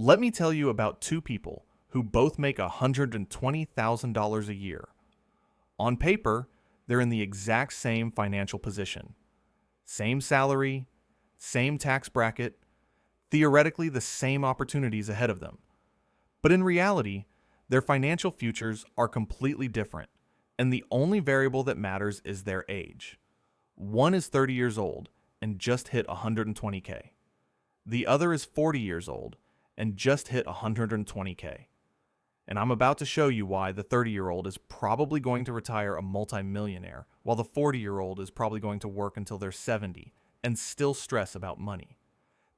Let me tell you about two people who both make $120,000 a year. On paper, they're in the exact same financial position. Same salary, same tax bracket, theoretically the same opportunities ahead of them. But in reality, their financial futures are completely different, and the only variable that matters is their age. One is 30 years old and just hit 120K. The other is 40 years old and just hit 120K. And I'm about to show you why the 30-year-old is probably going to retire a multimillionaire, while the 40-year-old is probably going to work until they're 70 and still stress about money.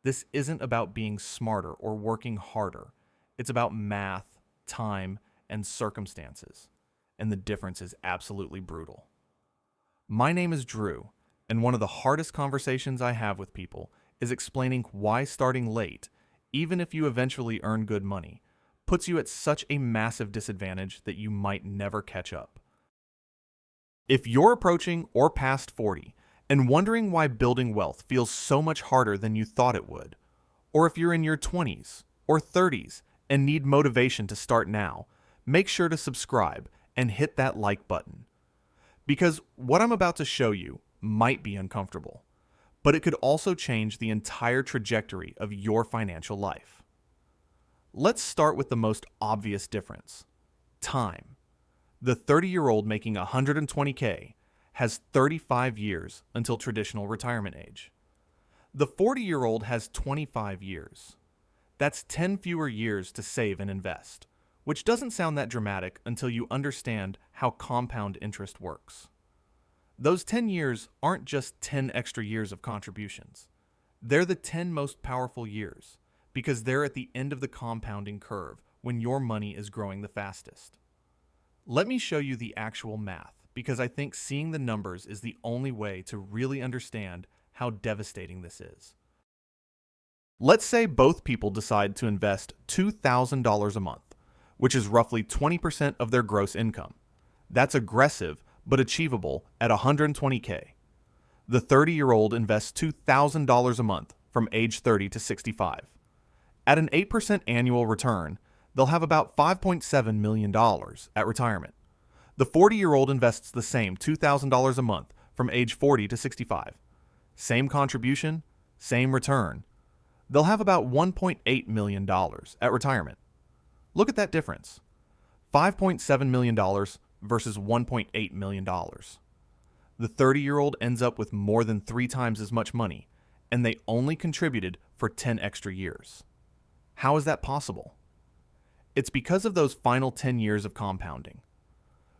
This isn't about being smarter or working harder. It's about math, time, and circumstances. And the difference is absolutely brutal. My name is Drew, and one of the hardest conversations I have with people is explaining why starting late, even if you eventually earn good money, puts you at such a massive disadvantage that you might never catch up. If you're approaching or past 40 and wondering why building wealth feels so much harder than you thought it would, or if you're in your 20s or 30s and need motivation to start now, make sure to subscribe and hit that like button. Because what I'm about to show you might be uncomfortable, but it could also change the entire trajectory of your financial life. Let's start with the most obvious difference: time. The 30-year-old making 120K has 35 years until traditional retirement age. The 40-year-old has 25 years. That's 10 fewer years to save and invest, which doesn't sound that dramatic until you understand how compound interest works. Those 10 years aren't just 10 extra years of contributions. They're the 10 most powerful years, because they're at the end of the compounding curve when your money is growing the fastest. Let me show you the actual math, because I think seeing the numbers is the only way to really understand how devastating this is. Let's say both people decide to invest $2,000 a month, which is roughly 20% of their gross income. That's aggressive, but achievable at 120K. The 30-year-old invests $2,000 a month from age 30 to 65. At an 8% annual return, they'll have about $5.7 million at retirement. The 40-year-old invests the same $2,000 a month from age 40 to 65. Same contribution, same return. They'll have about $1.8 million at retirement. Look at that difference. $5.7 million versus $1.8 million. The 30-year-old ends up with more than 3 times as much money, and they only contributed for 10 extra years. How is that possible? It's because of those final 10 years of compounding.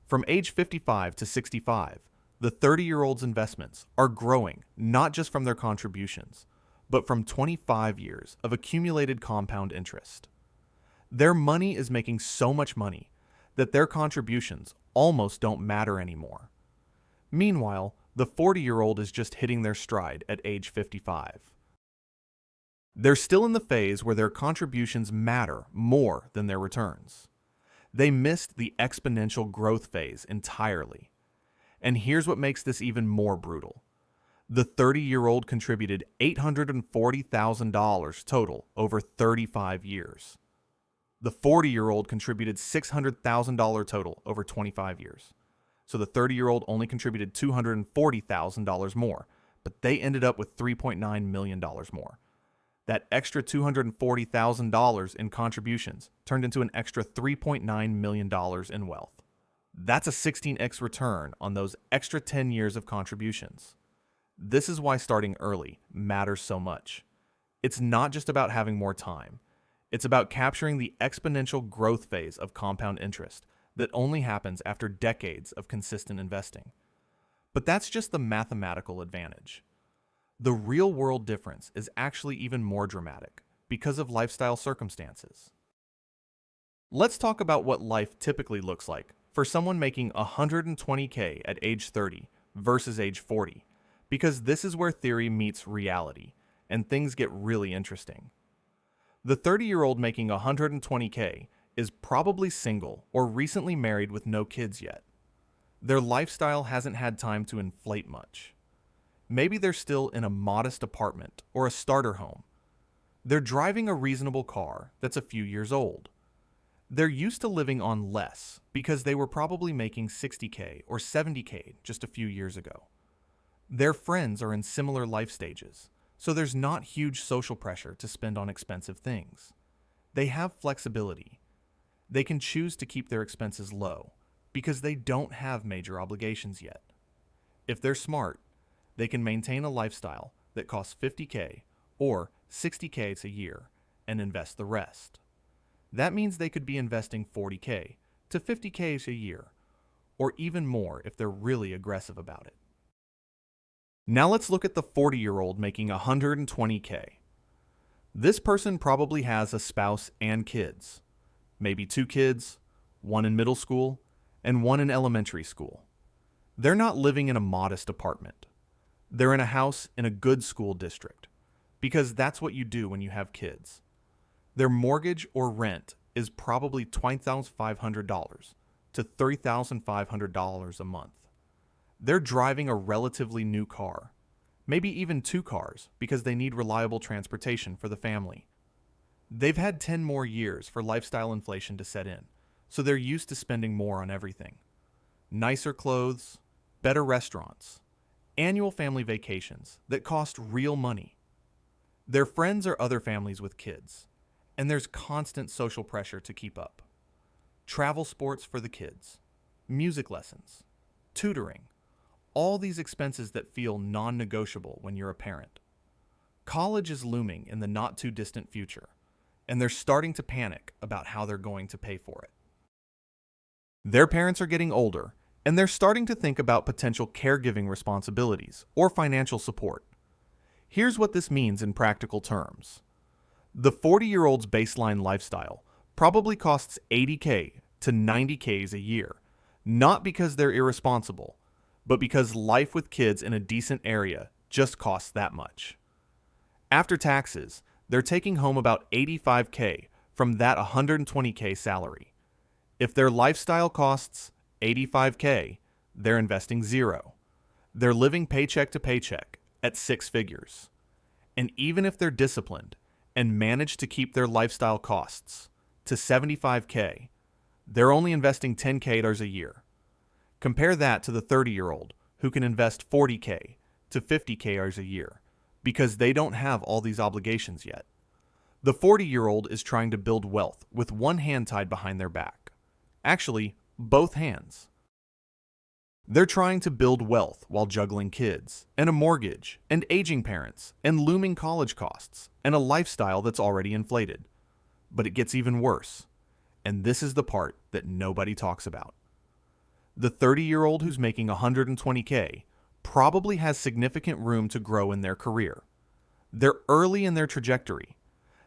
From age 55 to 65, the 30-year-old's investments are growing not just from their contributions, but from 25 years of accumulated compound interest. Their money is making so much money that their contributions almost don't matter anymore. Meanwhile, the 40-year-old is just hitting their stride at age 55. They're still in the phase where their contributions matter more than their returns. They missed the exponential growth phase entirely. And here's what makes this even more brutal. The 30-year-old contributed $840,000 total over 35 years. The 40-year-old contributed $600,000 total over 25 years. So the 30-year-old only contributed $240,000 more, but they ended up with $3.9 million more. That extra $240,000 in contributions turned into an extra $3.9 million in wealth. That's a 16x return on those extra 10 years of contributions. This is why starting early matters so much. It's not just about having more time. It's about capturing the exponential growth phase of compound interest that only happens after decades of consistent investing. But that's just the mathematical advantage. The real-world difference is actually even more dramatic because of lifestyle circumstances. Let's talk about what life typically looks like for someone making 120K at age 30 versus age 40, because this is where theory meets reality and things get really interesting. The 30-year-old making 120K is probably single or recently married with no kids yet. Their lifestyle hasn't had time to inflate much. Maybe they're still in a modest apartment or a starter home. They're driving a reasonable car that's a few years old. They're used to living on less because they were probably making 60K or 70K just a few years ago. Their friends are in similar life stages, so there's not huge social pressure to spend on expensive things. They have flexibility. They can choose to keep their expenses low because they don't have major obligations yet. If they're smart, they can maintain a lifestyle that costs 50K or 60K a year and invest the rest. That means they could be investing 40K to 50K a year, or even more if they're really aggressive about it. Now let's look at the 40-year-old making 120K. This person probably has a spouse and kids, maybe 2 kids, one in middle school and one in elementary school. They're not living in a modest apartment. They're in a house in a good school district, because that's what you do when you have kids. Their mortgage or rent is probably $20,500 to $30,500 a month. They're driving a relatively new car, maybe even 2 cars because they need reliable transportation for the family. They've had 10 more years for lifestyle inflation to set in, so they're used to spending more on everything. Nicer clothes, better restaurants, annual family vacations that cost real money. Their friends are other families with kids, and there's constant social pressure to keep up. Travel sports for the kids, music lessons, tutoring, all these expenses that feel non-negotiable when you're a parent. College is looming in the not-too-distant future, and they're starting to panic about how they're going to pay for it. Their parents are getting older, and they're starting to think about potential caregiving responsibilities or financial support. Here's what this means in practical terms. The 40-year-old's baseline lifestyle probably costs 80K to 90K a year, not because they're irresponsible, but because life with kids in a decent area just costs that much. After taxes, they're taking home about 85K from that 120K salary. If their lifestyle costs 85K, they're investing 0. They're living paycheck to paycheck at 6 figures. And even if they're disciplined and manage to keep their lifestyle costs to 75K, they're only investing 10K a year. Compare that to the 30-year-old who can invest 40K to 50K a year because they don't have all these obligations yet. The 40-year-old is trying to build wealth with one hand tied behind their back. Actually, both hands. They're trying to build wealth while juggling kids, and a mortgage, and aging parents, and looming college costs, and a lifestyle that's already inflated. But it gets even worse. And this is the part that nobody talks about. The 30-year-old who's making 120K probably has significant room to grow in their career. They're early in their trajectory.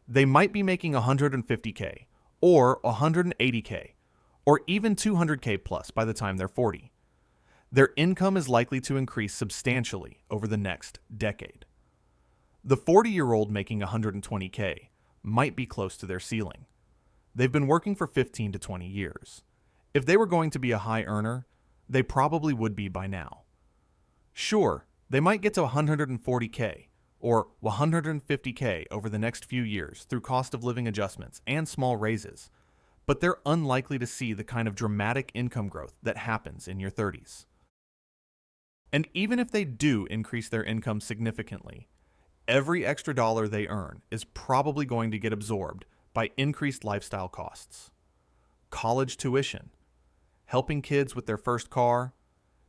They might be making 150K, or 180K, or even 200K plus by the time they're 40. Their income is likely to increase substantially over the next decade. The 40-year-old making 120K might be close to their ceiling. They've been working for 15 to 20 years. If they were going to be a high earner, they probably would be by now. Sure, they might get to 140K or 150K over the next few years through cost of living adjustments and small raises, but they're unlikely to see the kind of dramatic income growth that happens in your 30s. And even if they do increase their income significantly, every extra dollar they earn is probably going to get absorbed by increased lifestyle costs. College tuition, helping kids with their first car,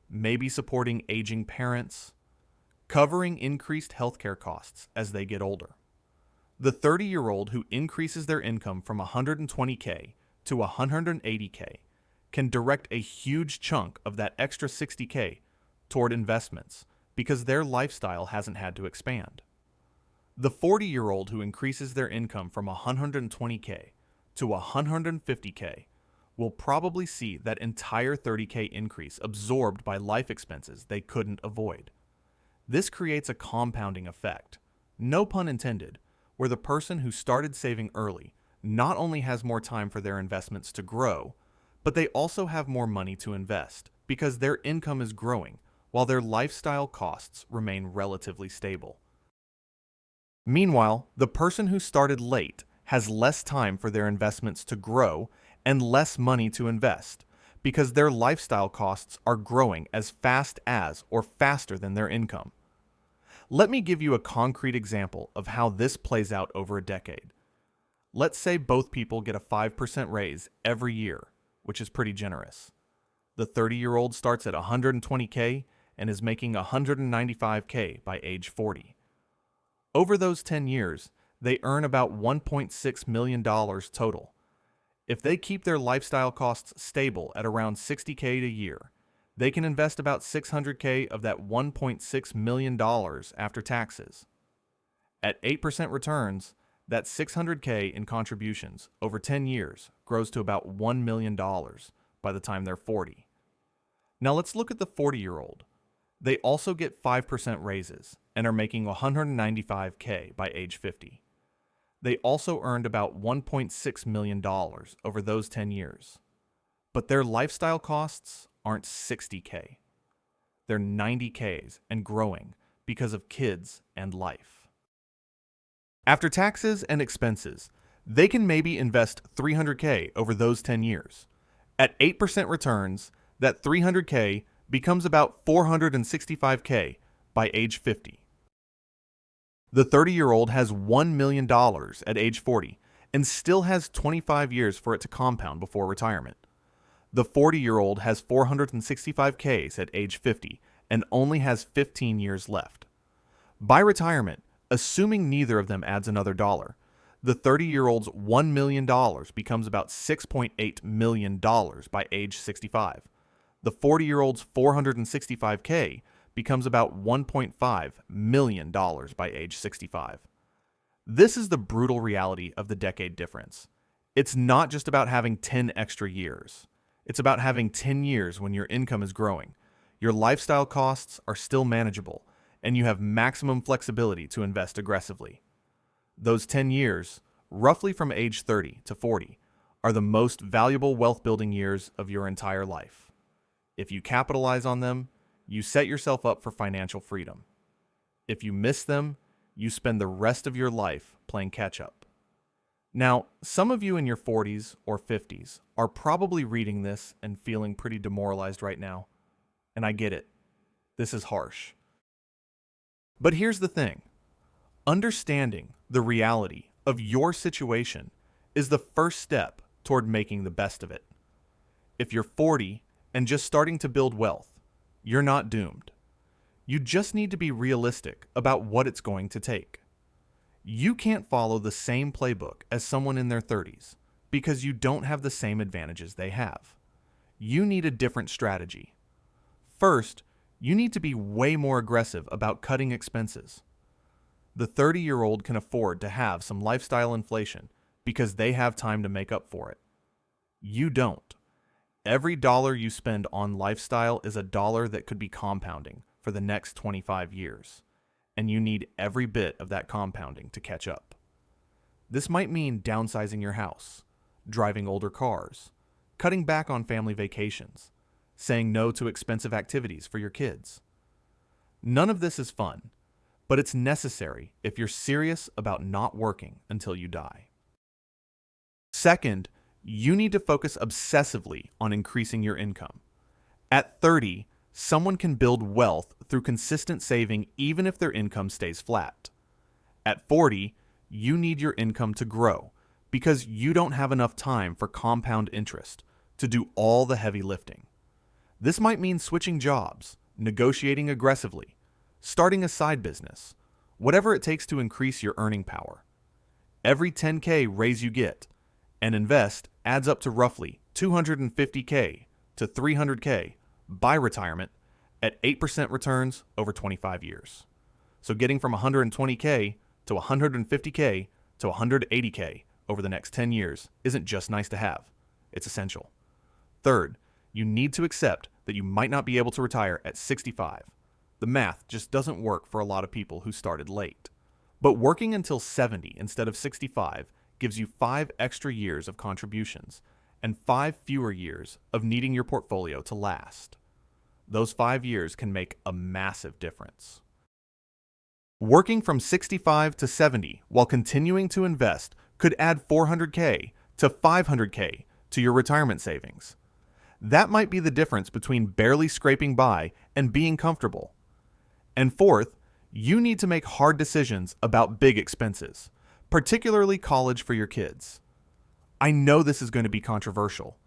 maybe supporting aging parents, covering increased healthcare costs as they get older. The 30-year-old who increases their income from 120K to 180K can direct a huge chunk of that extra 60K toward investments because their lifestyle hasn't had to expand. The 40-year-old who increases their income from 120K to 150K will probably see that entire 30K increase absorbed by life expenses they couldn't avoid. This creates a compounding effect, no pun intended, where the person who started saving early not only has more time for their investments to grow, but they also have more money to invest because their income is growing while their lifestyle costs remain relatively stable. Meanwhile, the person who started late has less time for their investments to grow and less money to invest because their lifestyle costs are growing as fast as or faster than their income. Let me give you a concrete example of how this plays out over a decade. Let's say both people get a 5% raise every year, which is pretty generous. The 30-year-old starts at 120K and is making 195K by age 40. Over those 10 years, they earn about $1.6 million total. If they keep their lifestyle costs stable at around 60K a year, they can invest about 600K of that $1.6 million after taxes. At 8% returns, that 600K in contributions over 10 years grows to about $1 million by the time they're 40. Now let's look at the 40-year-old. They also get 5% raises and are making 195K by age 50. They also earned about $1.6 million over those 10 years. But their lifestyle costs aren't 60K. They're 90Ks and growing because of kids and life. After taxes and expenses, they can maybe invest 300K over those 10 years. At 8% returns, that 300K becomes about 465K by age 50. The 30-year-old has $1 million at age 40 and still has 25 years for it to compound before retirement. The 40-year-old has 465Ks at age 50 and only has 15 years left. By retirement, assuming neither of them adds another dollar, the 30-year-old's $1 million becomes about $6.8 million by age 65. The 40-year-old's 465K becomes about $1.5 million by age 65. This is the brutal reality of the decade difference. It's not just about having 10 extra years. It's about having 10 years when your income is growing, your lifestyle costs are still manageable, and you have maximum flexibility to invest aggressively. Those 10 years, roughly from age 30 to 40, are the most valuable wealth-building years of your entire life. If you capitalize on them, you set yourself up for financial freedom. If you miss them, you spend the rest of your life playing catch-up. Now, some of you in your 40s or 50s are probably reading this and feeling pretty demoralized right now. And I get it. This is harsh. But here's the thing. Understanding the reality of your situation is the first step toward making the best of it. If you're 40 and just starting to build wealth, you're not doomed. You just need to be realistic about what it's going to take. You can't follow the same playbook as someone in their 30s because you don't have the same advantages they have. You need a different strategy. First, you need to be way more aggressive about cutting expenses. The 30-year-old can afford to have some lifestyle inflation because they have time to make up for it. You don't. Every dollar you spend on lifestyle is a dollar that could be compounding for the next 25 years, and you need every bit of that compounding to catch up. This might mean downsizing your house, driving older cars, cutting back on family vacations, saying no to expensive activities for your kids. None of this is fun, but it's necessary if you're serious about not working until you die. Second, you need to focus obsessively on increasing your income. At 30, someone can build wealth through consistent saving even if their income stays flat. At 40, you need your income to grow because you don't have enough time for compound interest to do all the heavy lifting. This might mean switching jobs, negotiating aggressively, starting a side business, whatever it takes to increase your earning power. Every 10K raise you get and invest adds up to roughly 250K to 300K by retirement at 8% returns over 25 years. So getting from 120K to 150K to 180K over the next 10 years isn't just nice to have, it's essential. Third, you need to accept that you might not be able to retire at 65. The math just doesn't work for a lot of people who started late. But working until 70 instead of 65 gives you 5 extra years of contributions and 5 fewer years of needing your portfolio to last. Those 5 years can make a massive difference. Working from 65 to 70 while continuing to invest could add 400K to 500K to your retirement savings. That might be the difference between barely scraping by and being comfortable. And fourth, you need to make hard decisions about big expenses, particularly college for your kids. I know this is going to be controversial,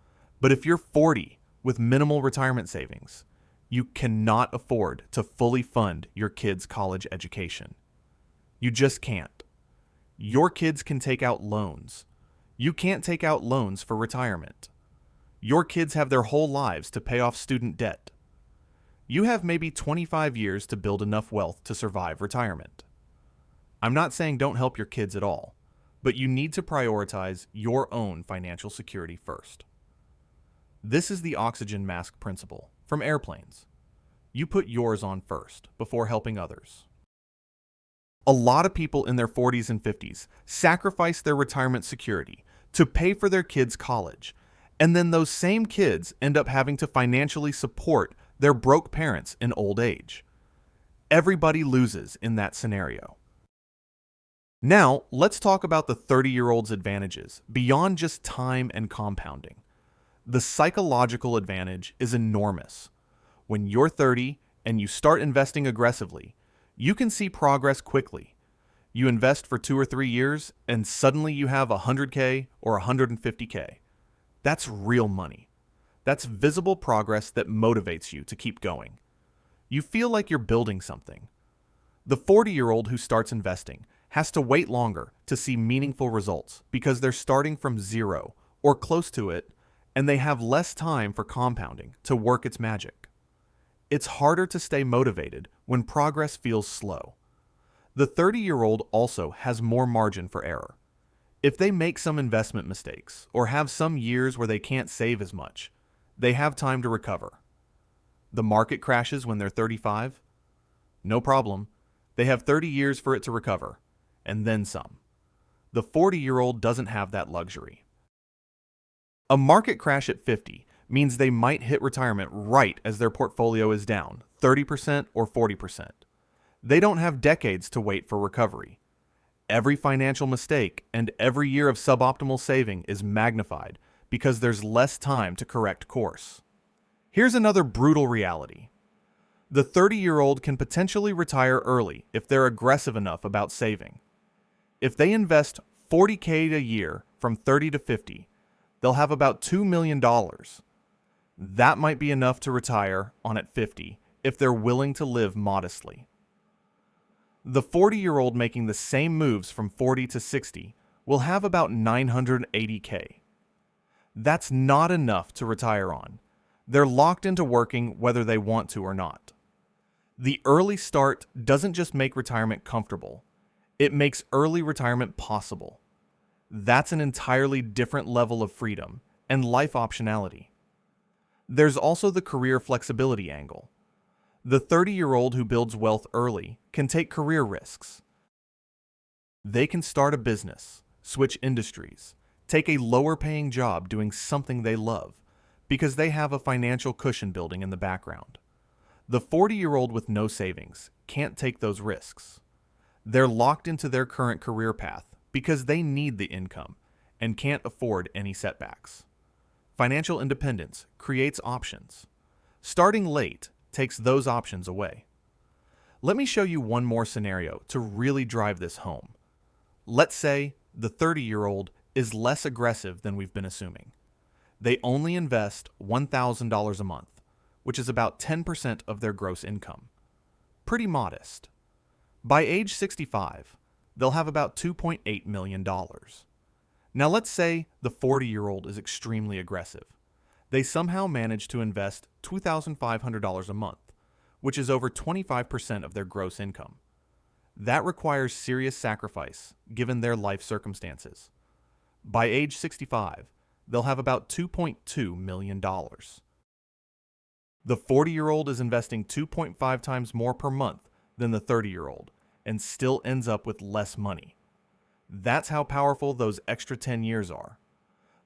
but if you're 40 with minimal retirement savings, you cannot afford to fully fund your kids' college education. You just can't. Your kids can take out loans. You can't take out loans for retirement. Your kids have their whole lives to pay off student debt. You have maybe 25 years to build enough wealth to survive retirement. I'm not saying don't help your kids at all, but you need to prioritize your own financial security first. This is the oxygen mask principle from airplanes. You put yours on first before helping others. A lot of people in their 40s and 50s sacrifice their retirement security to pay for their kids' college, and then those same kids end up having to financially support their broke parents in old age. Everybody loses in that scenario. Now, let's talk about the 30-year-old's advantages beyond just time and compounding. The psychological advantage is enormous. When you're 30 and you start investing aggressively, you can see progress quickly. You invest for 2 or 3 years and suddenly you have 100K or 150K. That's real money. That's visible progress that motivates you to keep going. You feel like you're building something. The 40-year-old who starts investing has to wait longer to see meaningful results because they're starting from zero or close to it, and they have less time for compounding to work its magic. It's harder to stay motivated when progress feels slow. The 30-year-old also has more margin for error. If they make some investment mistakes or have some years where they can't save as much, they have time to recover. The market crashes when they're 35? No problem. They have 30 years for it to recover, and then some. The 40-year-old doesn't have that luxury. A market crash at 50 means they might hit retirement right as their portfolio is down 30% or 40%. They don't have decades to wait for recovery. Every financial mistake and every year of suboptimal saving is magnified because there's less time to correct course. Here's another brutal reality. The 30-year-old can potentially retire early if they're aggressive enough about saving. If they invest $40K a year from 30 to 50, they'll have about $2 million. That might be enough to retire on at 50 if they're willing to live modestly. The 40-year-old making the same moves from 40 to 60 will have about $980K. That's not enough to retire on. They're locked into working whether they want to or not. The early start doesn't just make retirement comfortable, it makes early retirement possible. That's an entirely different level of freedom and life optionality. There's also the career flexibility angle. The 30-year-old who builds wealth early can take career risks. They can start a business, switch industries, take a lower-paying job doing something they love, because they have a financial cushion building in the background. The 40-year-old with no savings can't take those risks. They're locked into their current career path because they need the income and can't afford any setbacks. Financial independence creates options. Starting late takes those options away. Let me show you one more scenario to really drive this home. Let's say the 30-year-old is less aggressive than we've been assuming. They only invest $1,000 a month, which is about 10% of their gross income. Pretty modest. By age 65, they'll have about $2.8 million. Now let's say the 40-year-old is extremely aggressive. They somehow manage to invest $2,500 a month, which is over 25% of their gross income. That requires serious sacrifice given their life circumstances. By age 65, they'll have about $2.2 million. The 40-year-old is investing 2.5 times more per month than the 30-year-old and still ends up with less money. That's how powerful those extra 10 years are.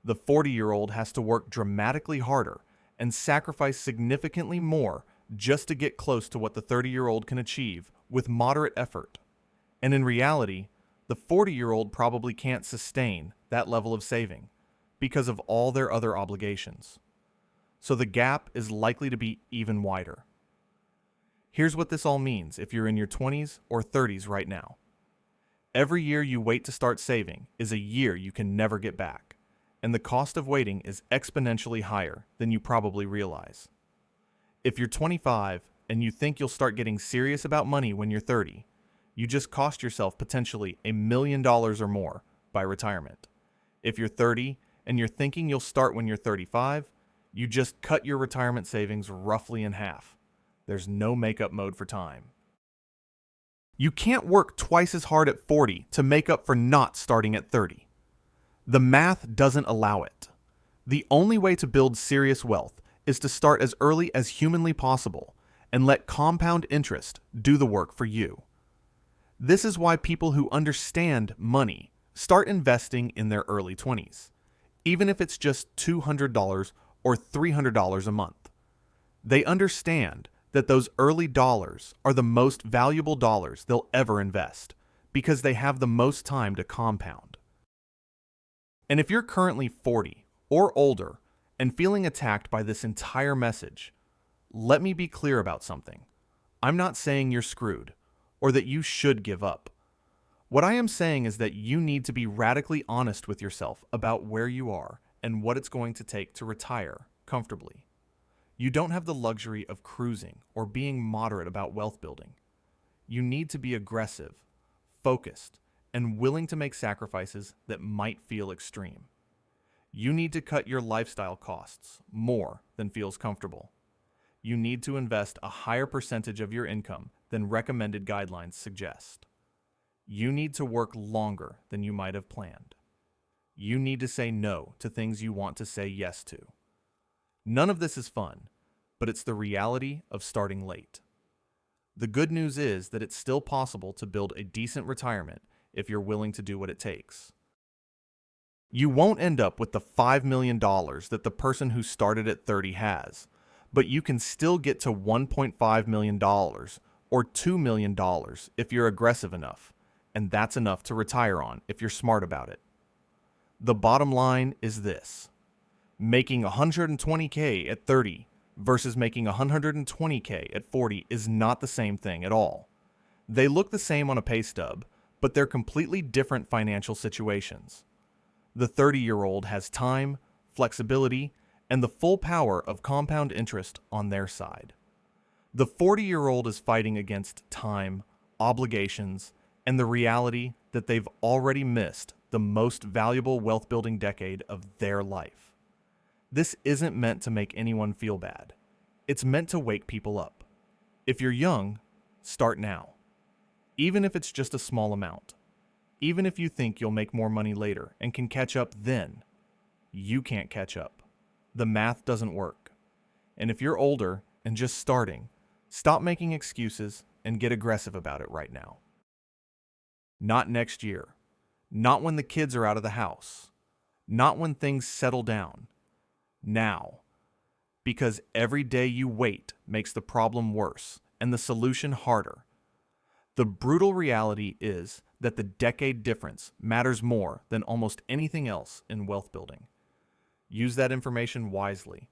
The 40-year-old has to work dramatically harder and sacrifice significantly more just to get close to what the 30-year-old can achieve with moderate effort. And in reality, the 40-year-old probably can't sustain that level of saving because of all their other obligations. So the gap is likely to be even wider. Here's what this all means if you're in your 20s or 30s right now. Every year you wait to start saving is a year you can never get back, and the cost of waiting is exponentially higher than you probably realize. If you're 25 and you think you'll start getting serious about money when you're 30, you just cost yourself potentially $1 million or more by retirement. If you're 30 and you're thinking you'll start when you're 35, you just cut your retirement savings roughly in half. There's no makeup mode for time. You can't work twice as hard at 40 to make up for not starting at 30. The math doesn't allow it. The only way to build serious wealth is to start as early as humanly possible and let compound interest do the work for you. This is why people who understand money start investing in their early 20s, even if it's just $200 or $300 a month. They understand that those early dollars are the most valuable dollars they'll ever invest because they have the most time to compound. And if you're currently 40 or older and feeling attacked by this entire message, let me be clear about something. I'm not saying you're screwed or that you should give up. What I am saying is that you need to be radically honest with yourself about where you are and what it's going to take to retire comfortably. You don't have the luxury of cruising or being moderate about wealth building. You need to be aggressive, focused, and willing to make sacrifices that might feel extreme. You need to cut your lifestyle costs more than feels comfortable. You need to invest a higher percentage of your income than recommended guidelines suggest. You need to work longer than you might have planned. You need to say no to things you want to say yes to. None of this is fun, but it's the reality of starting late. The good news is that it's still possible to build a decent retirement if you're willing to do what it takes. You won't end up with the $5 million that the person who started at 30 has, but you can still get to $1.5 million or $2 million if you're aggressive enough, and that's enough to retire on if you're smart about it. The bottom line is this: making $120K at 30 versus making $120K at 40 is not the same thing at all. They look the same on a pay stub, but they're completely different financial situations. The 30-year-old has time, flexibility, and the full power of compound interest on their side. The 40-year-old is fighting against time, obligations, and the reality that they've already missed the most valuable wealth-building decade of their life. This isn't meant to make anyone feel bad. It's meant to wake people up. If you're young, start now. Even if it's just a small amount. Even if you think you'll make more money later and can catch up then, you can't catch up. The math doesn't work. And if you're older and just starting, stop making excuses and get aggressive about it right now. Not next year. Not when the kids are out of the house. Not when things settle down. Now. Because every day you wait makes the problem worse and the solution harder. The brutal reality is that the decade difference matters more than almost anything else in wealth building. Use that information wisely